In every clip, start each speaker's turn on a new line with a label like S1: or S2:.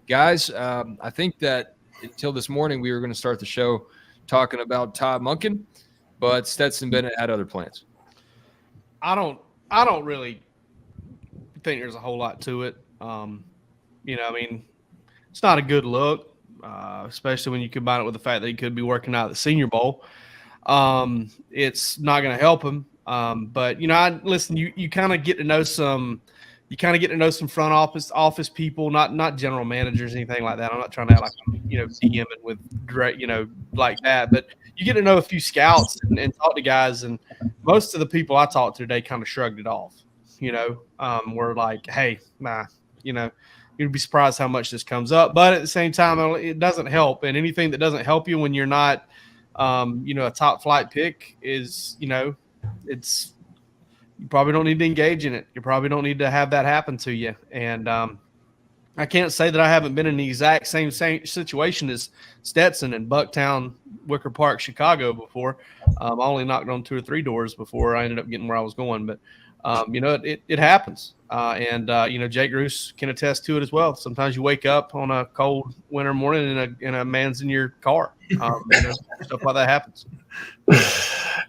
S1: Guys, I think that until this morning we were going to start the show talking about Todd Monken, but Stetson Bennett had other plans.
S2: I don't really think there's a whole lot to it. It's not a good look, especially when you combine it with the fact that he could be working out at the Senior Bowl. It's not going to help him. But you kind of get to know some. You kind of get to know some front office people, not general managers, anything like that. I'm not trying to act like I'm, DMing with direct, like that. But you get to know a few scouts and talk to guys, and most of the people I talked to today kind of shrugged it off. We're like, hey, nah, you'd be surprised how much this comes up. But at the same time, it doesn't help, and anything that doesn't help you when you're not, a top flight pick is, it's. You probably don't need to engage in it. You probably don't need to have that happen to you. And I can't say that I haven't been in the exact same situation as Stetson in Bucktown, Wicker Park, Chicago before. I only knocked on 2 or 3 doors before I ended up getting where I was going. But, it happens. Jake Roos can attest to it as well. Sometimes you wake up on a cold winter morning and a man's in your car. Stuff like that happens.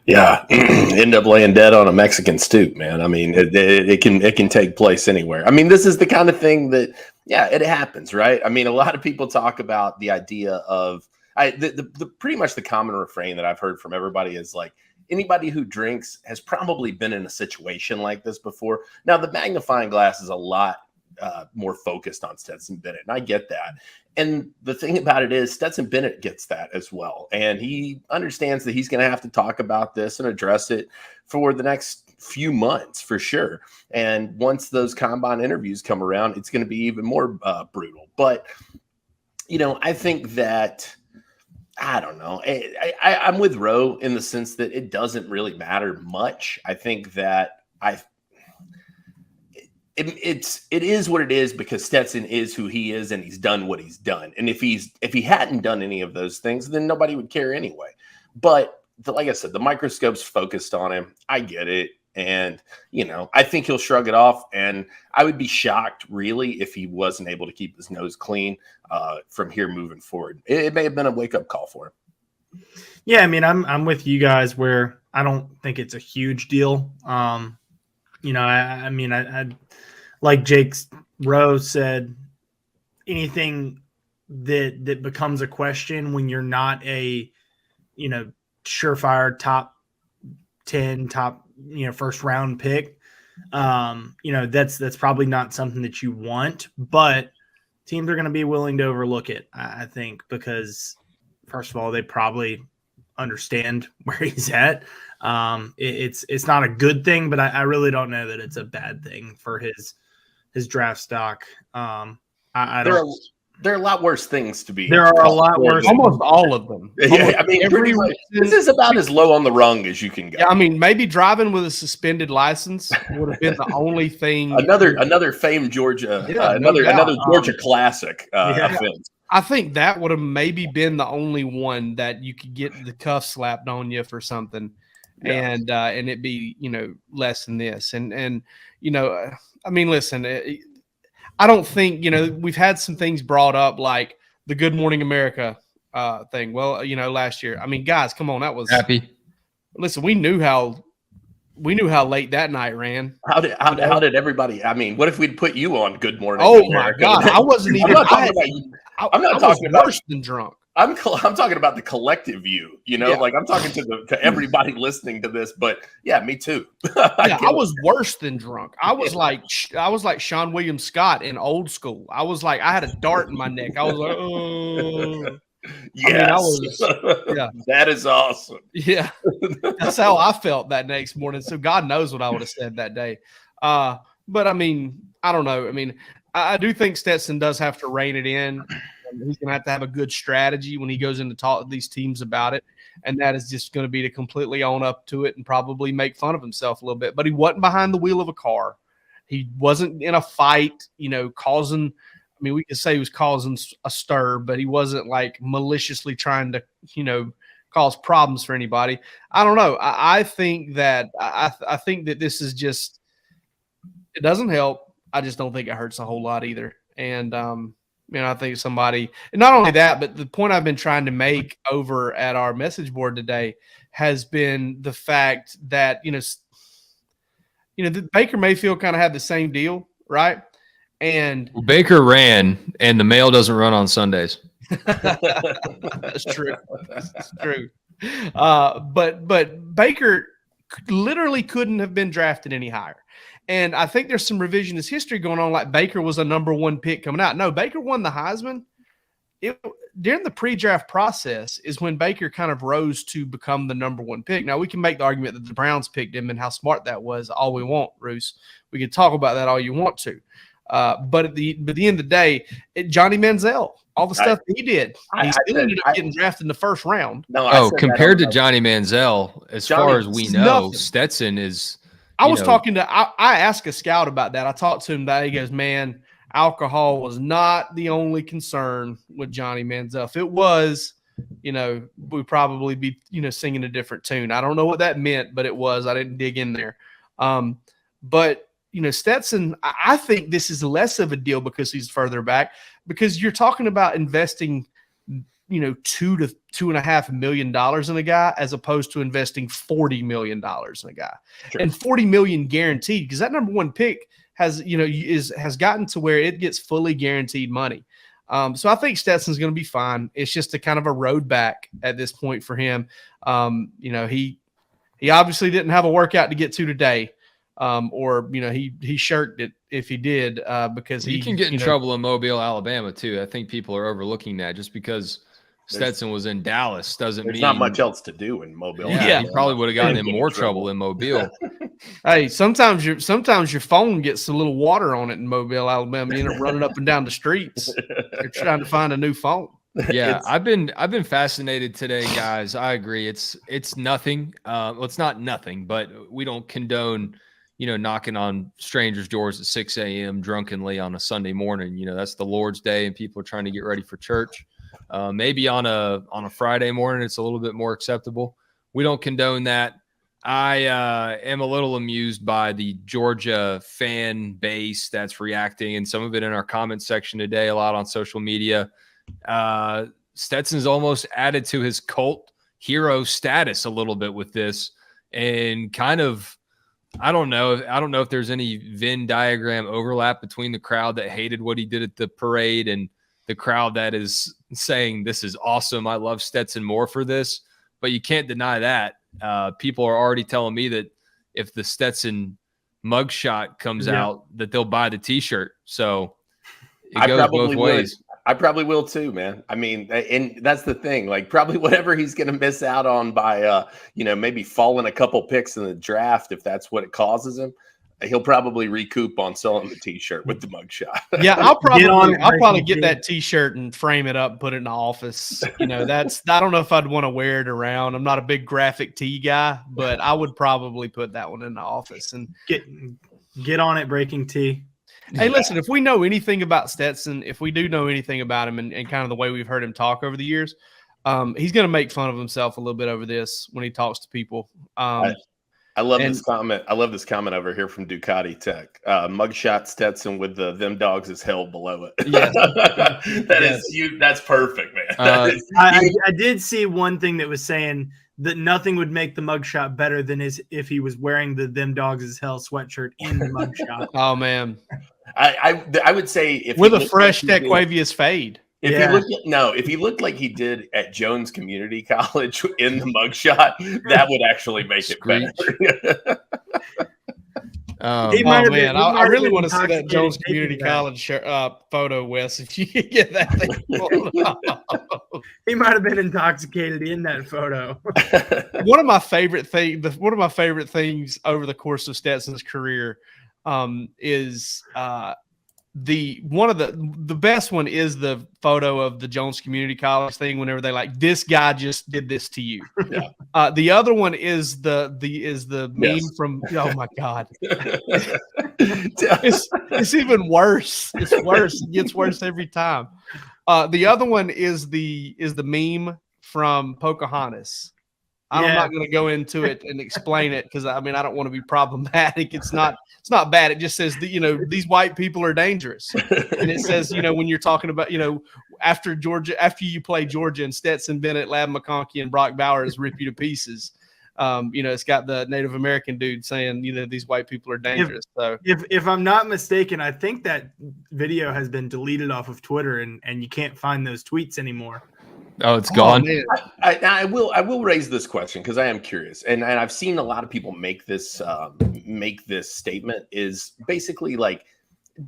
S3: Yeah, end up laying dead on a Mexican stoop, man. I mean, it can take place anywhere. I mean, this is the kind of thing that, it happens, right? I mean, a lot of people talk about the idea of the pretty much the common refrain that I've heard from everybody is like, anybody who drinks has probably been in a situation like this before. Now, the magnifying glass is a lot more focused on Stetson Bennett, and I get that. And the thing about it is Stetson Bennett gets that as well. And he understands that he's going to have to talk about this and address it for the next few months for sure. And once those combine interviews come around, it's going to be even more brutal. But, I think that, I don't know. I'm with Roe in the sense that it doesn't really matter much. I think that it is what it is because Stetson is who he is and he's done what he's done. And if he hadn't done any of those things, then nobody would care anyway. But like I said, the microscope's focused on him. I get it. And, I think he'll shrug it off. And I would be shocked, really, if he wasn't able to keep his nose clean from here moving forward. It may have been a wake-up call for him.
S4: Yeah, I mean, I'm with you guys where I don't think it's a huge deal. I like Jake's Rose said, anything that becomes a question when you're not a, surefire top 10, top, first round pick, that's probably not something that you want, but teams are going to be willing to overlook it, I think, because first of all, they probably understand where he's at. It's not a good thing, but I really don't know that it's a bad thing for his draft stock.
S3: There are a lot worse things to be.
S4: There are a lot worse.
S2: Almost all of them.
S3: Yeah, I mean, this is about as low on the rung as you can go.
S2: Yeah, I mean, maybe driving with a suspended license would have been the only thing.
S3: Another famed Georgia, another Georgia classic offense.
S2: I think that would have maybe been the only one that you could get the cuff slapped on you for something, and it be less than this. And I mean, listen. I don't think, we've had some things brought up like the Good Morning America thing. Well, last year. I mean, guys, come on, that was
S1: happy.
S2: Listen, we knew how late that night ran.
S3: How did everybody? I mean, what if we'd put you on Good Morning
S2: My
S3: America?
S2: God, I wasn't even.
S3: I'm not talking about
S2: worse than drunk.
S3: I'm talking about the collective you, like I'm talking to everybody listening to this, but yeah, me too.
S2: I was worse than drunk. I was like Sean William Scott in Old School. I was like, I had a dart in my neck. I was like, oh.
S3: Yes. That is awesome.
S2: Yeah. That's how I felt that next morning. So God knows what I would have said that day. But I mean, I don't know. I mean, I do think Stetson does have to rein it in. He's going to have a good strategy when he goes in to talk to these teams about it. And that is just going to be to completely own up to it and probably make fun of himself a little bit. But he wasn't behind the wheel of a car. He wasn't in a fight, causing – I mean, we could say he was causing a stir, but he wasn't like maliciously trying to, cause problems for anybody. I don't know. I think that I think that this is just – it doesn't help. I just don't think it hurts a whole lot either. And I think somebody, and not only that, but the point I've been trying to make over at our message board today has been the fact that, the Baker Mayfield kind of had the same deal, right? And
S1: Baker ran, and the mail doesn't run on Sundays.
S2: That's true. That's true. But Baker literally couldn't have been drafted any higher. And I think there's some revisionist history going on, like Baker was a number 1 pick coming out. No, Baker won the Heisman. During the pre-draft process is when Baker kind of rose to become the number 1 pick. Now, we can make the argument that the Browns picked him and how smart that was all we want, Roos. We can talk about that all you want to. But at the end of the day, Johnny Manziel, all the stuff that he did, he still ended up getting drafted in the first round.
S1: Compared to Johnny Manziel, as far as we know, nothing. Stetson is.
S2: I asked a scout about that. I talked to him that he goes, man, alcohol was not the only concern with Johnny Manziel. If it was, we'd probably be, singing a different tune. I don't know what that meant, but it was. I didn't dig in there. But Stetson, I think this is less of a deal because he's further back, because you're talking about investing, $2 to $2.5 million in a guy as opposed to investing $40 million in a guy. Sure. And $40 million guaranteed, because that number 1 pick has gotten to where it gets fully guaranteed money. So I think Stetson's going to be fine. It's just a kind of a road back at this point for him. He obviously didn't have a workout to get to today. He shirked it if he did, because
S1: he can get in trouble in Mobile, Alabama too. I think people are overlooking that. Just because Stetson was in Dallas doesn't mean
S3: there's not much else to do in Mobile.
S1: Yeah, he probably would have gotten in more trouble in Mobile.
S2: Hey, sometimes your phone gets a little water on it in Mobile, Alabama. You end up running up and down the streets. You're trying to find a new phone.
S1: Yeah, I've been fascinated today, guys. I agree. It's nothing. It's not nothing, but we don't condone knocking on strangers' doors at 6 a.m. drunkenly on a Sunday morning. That's the Lord's Day and people are trying to get ready for church. Maybe on a Friday morning, it's a little bit more acceptable. We don't condone that. I am a little amused by the Georgia fan base that's reacting, and some of it in our comment section today, a lot on social media. Stetson's almost added to his cult hero status a little bit with this, and kind of, I don't know if there's any Venn diagram overlap between the crowd that hated what he did at the parade and the crowd that is saying this is awesome. I love Stetson more for this, but you can't deny that. People are already telling me that if the Stetson mugshot comes out, that they'll buy the T-shirt. So it goes both ways.
S3: I probably will too, man. I mean, and that's the thing. Like, probably whatever he's going to miss out on by, maybe falling a couple picks in the draft, if that's what it causes him, he'll probably recoup on selling the T-shirt with the mugshot.
S2: Yeah, I'll probably get that T-shirt and frame it up, and put it in the office. I don't know if I'd want to wear it around. I'm not a big graphic tee guy, but I would probably put that one in the office and
S4: get on it, Breaking T.
S2: Hey, listen, if we know anything about Stetson, if we do know anything about him and kind of the way we've heard him talk over the years, he's going to make fun of himself a little bit over this when he talks to people.
S3: I love this comment. I love this comment over here from Ducati Tech. Mugshot Stetson with the "them dogs is hell" below it.
S2: Yes.
S3: That's perfect, man.
S4: I did see one thing that was saying that nothing would make the mugshot better than if he was wearing the "them dogs is hell" sweatshirt in the mugshot.
S2: Oh man.
S3: I would say if
S2: with a fresh Tequavius fade.
S3: If he looked like he did at Jones Community College in the mugshot, that would actually make it better.
S2: I really want to see that Jones Community College photo, Wes. If you could get that thing,
S4: he might have been intoxicated in that photo.
S2: One of my favorite things over the course of Stetson's career is the best one is the photo of the Jones Community College thing whenever they like, this guy just did this to you. Yeah. The other one is the meme from, oh my God. It's even worse. It's worse. It gets worse every time. The other one is the meme from Pocahontas. I'm not going to go into it and explain it because I don't want to be problematic. It's not bad. It just says that, these white people are dangerous. And it says, when you're talking about, after you play Georgia and Stetson Bennett, Lab McConkey, and Brock Bowers rip you to pieces. It's got the Native American dude saying, these white people are dangerous.
S4: If I'm not mistaken, I think that video has been deleted off of Twitter and you can't find those tweets anymore.
S1: Oh, it's gone.
S3: I will raise this question because I am curious, and I've seen a lot of people make this statement. Is basically like,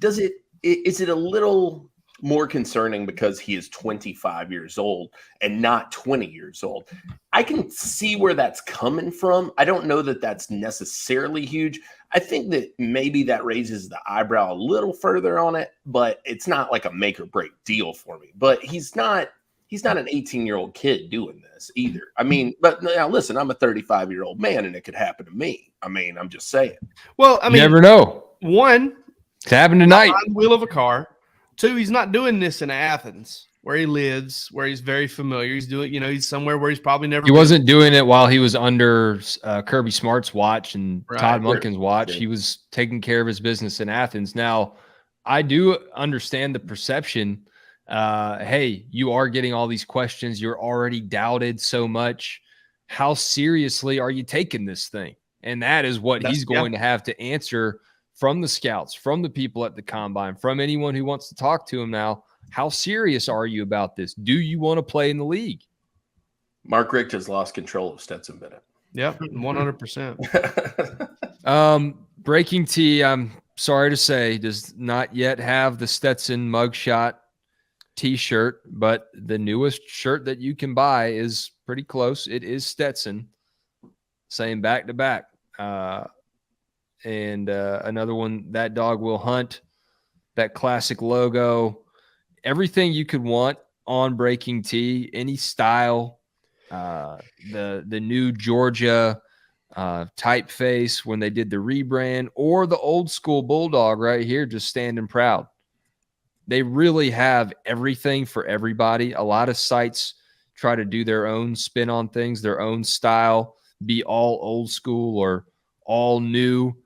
S3: is it a little more concerning because he is 25 years old and not 20 years old? I can see where that's coming from. I don't know that that's necessarily huge. I think that maybe that raises the eyebrow a little further on it, but it's not like a make or break deal for me. But he's not an 18-year-old kid doing this either. But now listen, I'm a 35-year-old man and it could happen to me. I'm just saying.
S2: Well,
S1: you never know.
S2: One,
S1: it's happening tonight.
S2: On the wheel of a car. Two, he's not doing this in Athens where he lives, where he's very familiar. He's doing, he's somewhere where he's probably never been.
S1: Wasn't doing it while he was under Kirby Smart's watch and Todd Monken's watch.
S3: Yeah.
S1: He was taking care of his business in Athens. Now, I do understand the perception. Hey, you are getting all these questions. You're already doubted so much. How seriously are you taking this thing? And that is what he's going to have to answer from the scouts, from the people at the combine, from anyone who wants to talk to him now. How serious are you about this? Do you want to play in the league?
S3: Mark Richt has lost control of Stetson Bennett.
S2: Yep, 100%.
S1: Breaking T, I'm sorry to say, does not yet have the Stetson mugshot T-shirt, but the newest shirt that you can buy is pretty close. It is Stetson, same back to back. And another one, That Dog Will Hunt, that classic logo, everything you could want on Breaking T, any style, the new Georgia typeface when they did the rebrand, or the old school Bulldog right here, just standing proud. They really have everything for everybody. A lot of sites try to do their own spin on things, their own style, be all old school or all new.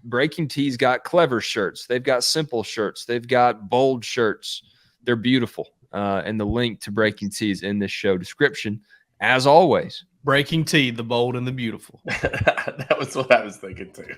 S1: Breaking T's got clever shirts. They've got simple shirts. They've got bold shirts. They're beautiful. And the link to Breaking T is in this show description, as always.
S2: Breaking T, the bold and the beautiful.
S3: That was what I was thinking too.